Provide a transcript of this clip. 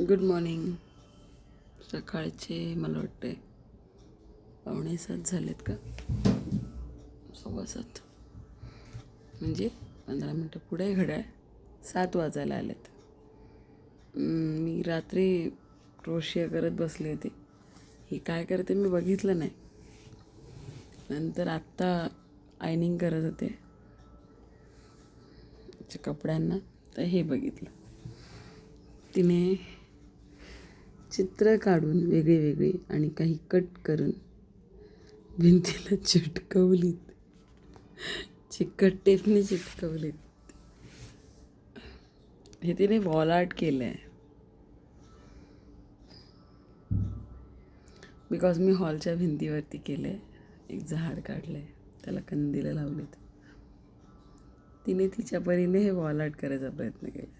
Good morning. सकाळचे मला वाटते 6:45 झालेत का, 6:15. म्हणजे 15 मिनटं पुढे घड्याळ 7 वाजायला आलेत. मी रात्री क्रोशिया करत बसले होते. ही काय करते मी बघितलं नाही. नंतर आत्ता आयनिंग करत होते कपड्यांना, तर हे बघितलं. तिने चित्र काढून वेगळी वेगळी आणि काही कट करून भिंतीला चिटकवलीत. चिकट टेपने चिटकवलीत. हे तिने वॉल आर्ट केलं आहे. बिकॉज मी हॉलच्या भिंतीवरती केलं आहे. एक झाड काढलं आहे, त्याला कंदीलं लावलीत. तिने तिच्या परीने हे वॉल आर्ट करायचा प्रयत्न केला.